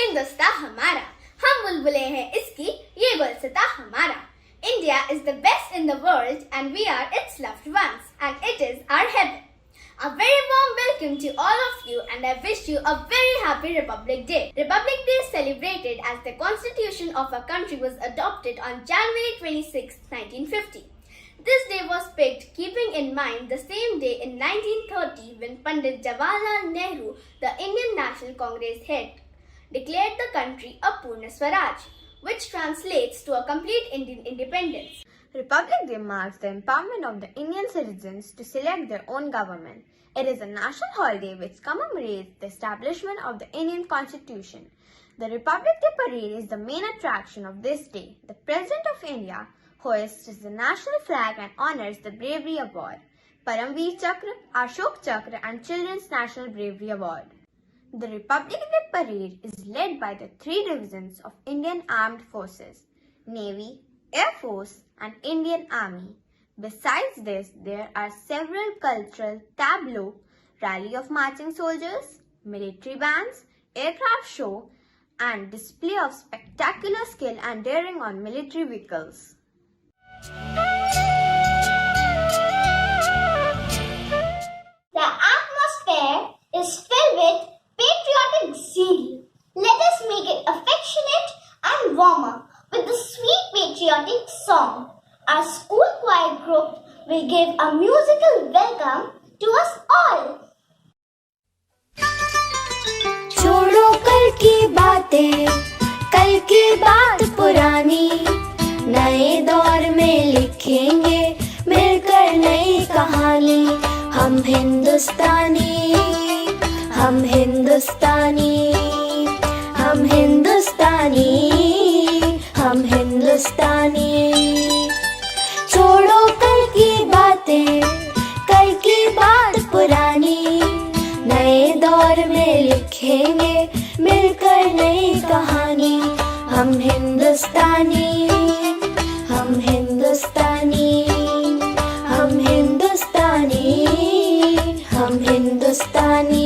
हिंदुस्तान हमारा, हम बुलबुले हैं इसकी, ये गुलसिता हमारा. India is the best in the world and we are its loved ones and it is our heaven. A very warm welcome to all of you and I wish you a very happy Republic Day. Republic Day is celebrated as the constitution of our country was adopted on January 26, 1950. This day was picked keeping in mind the same day in 1930 when Pandit Jawaharlal Nehru, the Indian National Congress head, declared the country a Purna Swaraj, which translates to a complete Indian independence. Republic Day marks the empowerment of the Indian citizens to select their own government. It is a national holiday which commemorates the establishment of the Indian Constitution. The Republic Day parade is the main attraction of this day. The President of India hoists the national flag and honors the Bravery Award, Paramveer Chakra, Ashok Chakra and Children's National Bravery Award. The Republic Day parade is led by the three divisions of Indian Armed Forces, Navy, Air Force and Indian Army. Besides this, there are several cultural tableaux, rally of marching soldiers, military bands, aircraft show and display of spectacular skill and daring on military vehicles. The atmosphere is filled with patriotic zeal. Let us make it affectionate and warmer with the sweet patriotic song. Our school choir group will give a musical welcome to us all. छोड़ो कल की बातें, कल की बात पुरानी, नए दौर में लिखेंगे मिलकर नई कहानी. हम हिंदुस्तानी, हम हिंदुस्तानी, हम हिंदुस्तानी, हम हिंदुस्तानी. छोड़ो कल की बातें, कल की बात पुरानी, नए दौर में लिखेंगे मिलकर नई कहानी. हम हिंदुस्तानी, हम हिंदुस्तानी, हम हिंदुस्तानी, हम हिंदुस्तानी.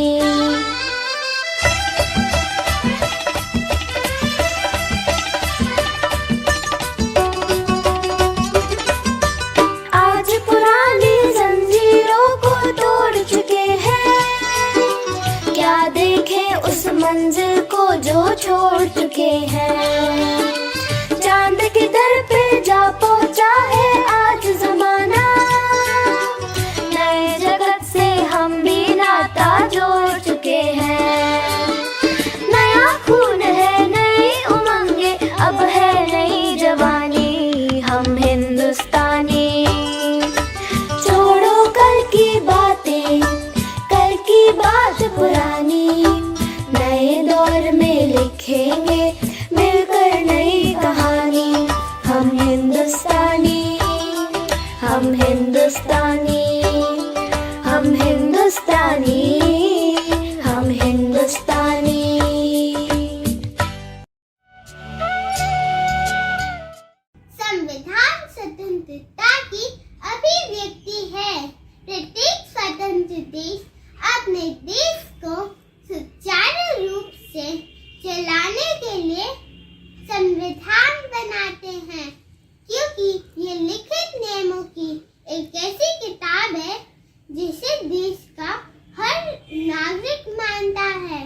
आज पुरानी जंजीरों को तोड़ चुके हैं, क्या देखें उस मंजिल को जो छोड़ चुके हैं. चांद के दर पे जा पहुंचा है आज जमाना, नए जगत से हम भी नाता जोड़ चुके हैं. नया खून है, नई उमंगे, अब है नई जवानी. हम हिंदुस्तानी. छोड़ो कल की बातें, कल की बात पुरानी, नए दौर में लिखेंगे मिलकर नई कहानी. हम हिंदुस्तानी, हम हिंदुस्तानी, हम हिंदुस्तानी, हम हिंदुस्तानी. संविधान स्वतंत्रता की अभिव्यक्ति है. प्रत्येक स्वतंत्र देश अपने देश को सुचारू रूप से चलाने के लिए संविधान बनाते हैं, क्योंकि ये लिखित नियमों की एक ऐसी किताब है जिसे देश का हर नागरिक मानता है.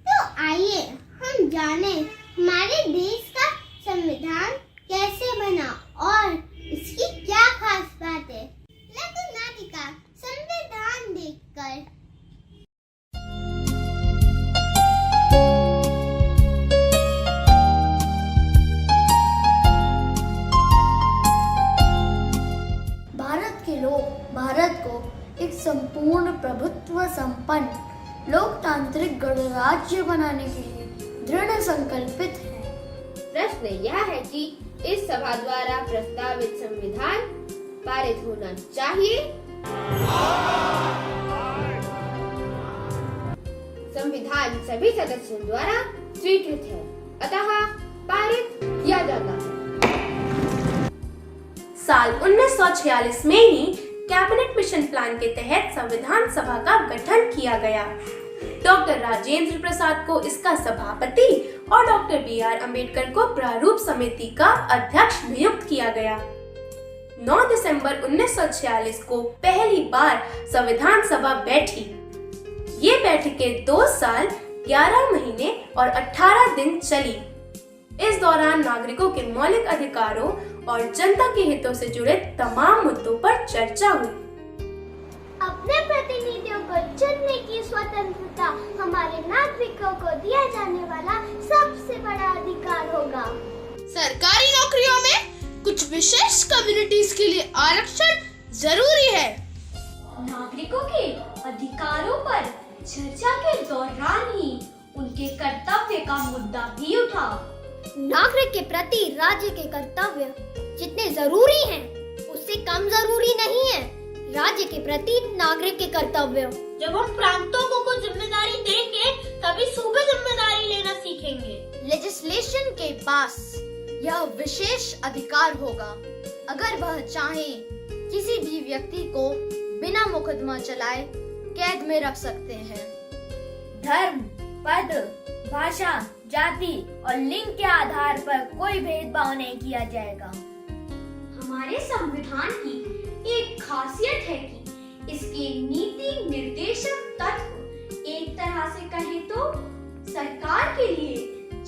तो आइए हम जाने हमारे देश का संविधान कैसे बना और इसकी क्या खास बात है. लघु नाटिका संविधान देखकर. भारत के लोग भारत को एक संपूर्ण प्रभुत्व संपन्न लोकतांत्रिक गणराज्य बनाने के लिए दृढ़ संकल्पित हैं. प्रश्न यह है कि इस सभा द्वारा प्रस्तावित संविधान पारित होना चाहिए. संविधान सभी सदस्यों द्वारा स्वीकृत है, अतः पारित किया जाता है. साल 1946 में ही कैबिनेट मिशन प्लान के तहत संविधान सभा का गठन किया गया. डॉक्टर राजेंद्र प्रसाद को इसका सभापति और डॉक्टर BR अम्बेडकर को प्रारूप समिति का अध्यक्ष नियुक्त किया गया। 9 दिसंबर 1946 को पहली बार संविधान सभा बैठी। ये बैठकें 2 साल 11 महीने और 18 दिन चली। इस दौरान नागरिकों के मौलिक अधिकारों और जनता के हितों से जुड़े तमाम मुद्दों पर चर्चा हुई। अपने प्रतिनिधियों को चुनने की स्वतंत्रता हमारे नागरिकों को दिया जाने वाला सबसे बड़ा अधिकार होगा। सरकारी नौकरियों में कुछ विशेष कम्युनिटीज के लिए आरक्षण जरूरी है। नागरिकों के अधिकारों पर चर्चा के दौरान ही उनके कर्तव्य का मुद्दा भी उठा। नागरिक के प्रति राज्य के कर्तव्य जितने जरूरी हैं, उससे कम जरूरी नहीं है राज्य के प्रति नागरिक के कर्तव्य। जब हम प्रांतों को जिम्मेदारी देंगे तभी सूबे जिम्मेदारी लेना सीखेंगे। लेजिस्लेशन के पास यह विशेष अधिकार होगा। अगर वह चाहे किसी भी व्यक्ति को बिना मुकदमा चलाए कैद में रख सकते हैं। धर्म, पद, भाषा, जाति और लिंग के आधार पर कोई भेदभाव नहीं किया जाएगा। हमारे संविधान की एक खासियत है कि इसके नीति निर्देशक तत्व एक तरह से कहें तो सरकार के लिए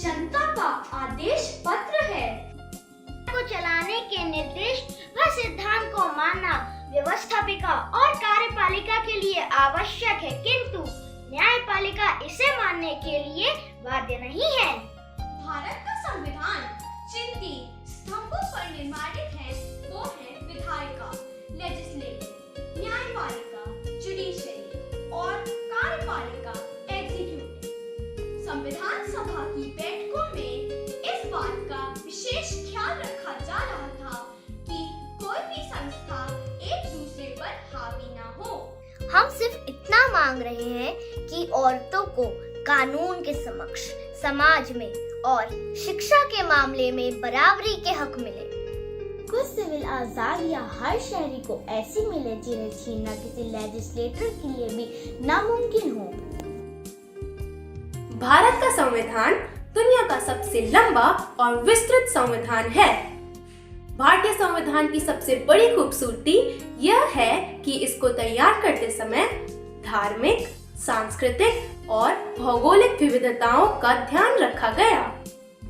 जनता का आदेश पत्र है। को चलाने के निर्देश व सिद्धांत को मानना व्यवस्थापिका और कार्यपालिका के लिए आवश्यक है, किंतु न्यायपालिका इसे मानने के लिए बाध्य नहीं है। भारत का संविधान जिन 3 स्तंभों पर निर्माणित है वो है विधायिका, लेजिस्लेटिव, न्यायपालिका, जुडिशरी और कार्यपालिका, एग्जीक्यूटिव। संविधान सभा की बैठकों में इस बात का विशेष ख्याल रखा जा रहा था कि कोई भी संस्था एक दूसरे पर हावी ना हो। हम सिर्फ इतना मांग रहे हैं कि औरतों को कानून के समक्ष, समाज में और शिक्षा के मामले में बराबरी के हक मिले। कुछ सिविल आजादियां हर शहरी को ऐसी मिले जिन्हें छीनना किसी लेजिस्लेटर के लिए भी नामुमकिन हो। भारत का संविधान दुनिया का सबसे लंबा और विस्तृत संविधान है। भारतीय संविधान की सबसे बड़ी खूबसूरती यह है कि इसको तैयार करते समय धार्मिक, सांस्कृतिक और भौगोलिक विविधताओं का ध्यान रखा गया।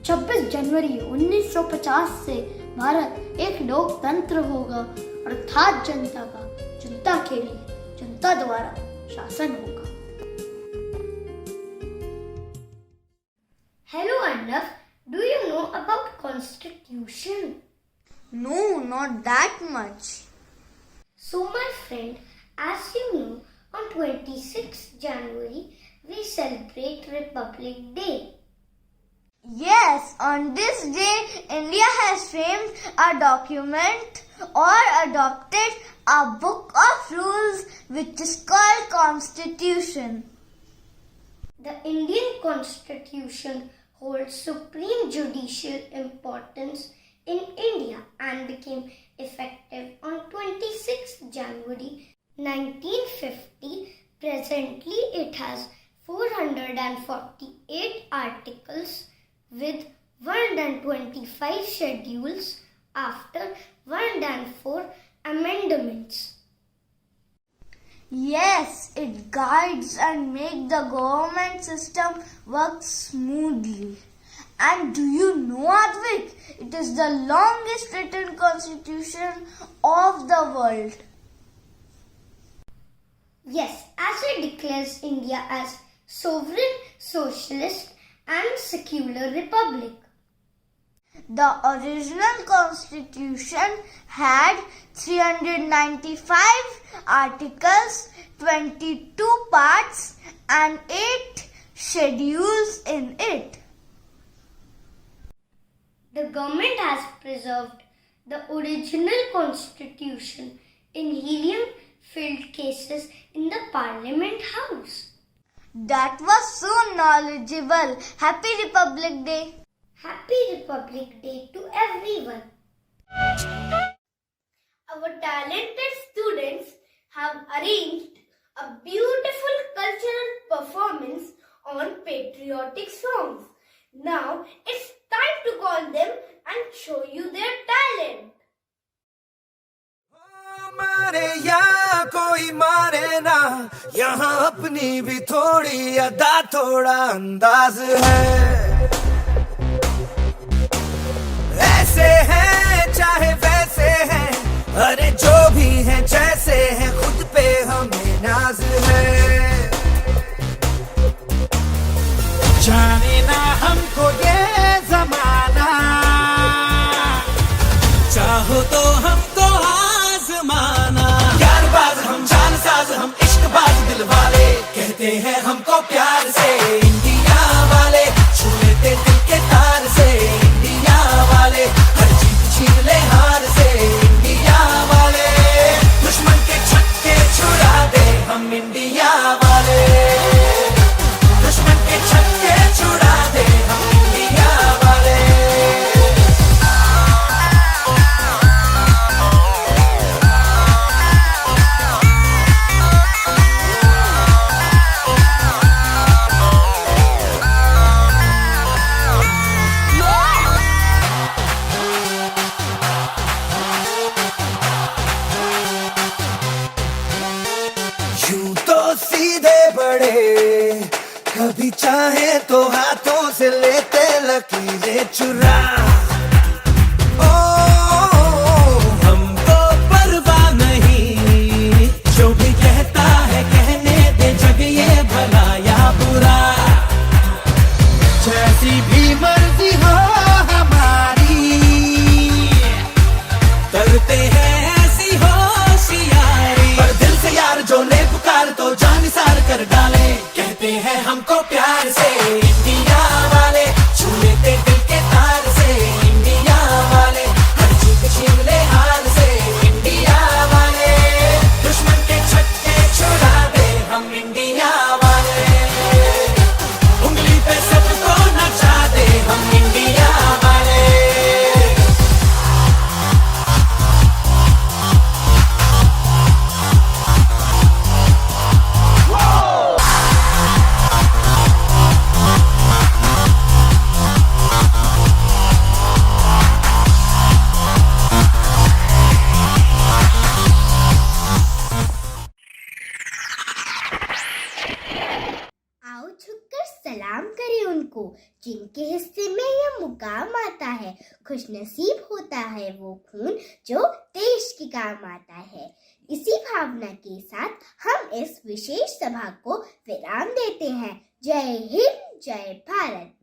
26 जनवरी 1950 से भारत एक लोकतंत्र होगा, अर्थात जनता का जनता के लिए जनता द्वारा शासन होगा। Hello Arnav, do you know about Constitution? No, not that much. So my friend, as you know, on 26th January we celebrate Republic Day. Yes, on this day, India has framed a document or adopted a book of rules which is called Constitution. The Indian Constitution holds supreme judicial importance in India and became effective on 26th January 1950. Presently, it has 448 articles with 125 schedules after 104 amendments. Yes, it guides and makes the government system work smoothly. And do you know, Advik, it is the longest written constitution of the world. Yes, as it declares India as sovereign, socialist and secular republic. The original constitution had 395 articles, 22 parts and 8 schedules in it. The government has preserved the original constitution in helium-filled cases in the Parliament House. That was so knowledgeable. Happy Republic Day. Happy Republic Day to everyone. Our talented students have arranged a beautiful cultural performance on patriotic songs. Now लेना, यहाँ अपनी भी थोड़ी अदा थोड़ा अंदाज है। ऐसे हैं चाहे वैसे हैं, अरे जो भी हैं जैसे हैं, खुद पे हमें नाज है। जाने ना हमको ये जमाना, चाहो तो हमको आजमाना। यारबाज हम, जानसाज हम, इश्कबाज दिल वाले, कहते हैं हमको प्यार से इंडिया वाले, छू लेते दिल के तार से इंडिया वाले, हर जीत छीन ले हार से इंडिया वाले, दुश्मन के छक्के छुड़ा दे हम इंडिया वाले, दुश्मन के छक्के छुड़ा दे हम इंडिया वाले। यूं तो सीधे बड़े, कभी चाहे तो हाथों से लेते लकीरें चुरा। ओ हमको परवाह नहीं, जो भी कहता है कहने दे, जग ये भला या बुरा, जैसी भी मर्जी हो हमारी, करते हैं ऐसी होशियारी। पर दिल से यार जो ले पुकार तो जान सार कर डाले, कहते हैं हमको प्यार से इंडिया वाले, छू लेते दिल के तार से इंडिया वाले, हर जीत छीन ले हार से इंडिया वाले, दुश्मन के छक्के छुड़ा दे हम इंडिया वाले, उंगली पे सबको नचा दे हम इंडिया वाले। आओ झुककर सलाम करें उनको, जिनके हिस्से में यह मुकाम आता है। खुशनसीब होता है वो खून जो देश के काम आता है। इसी भावना के साथ हम इस विशेष सभा को विराम देते हैं। जय हिंद, जय भारत।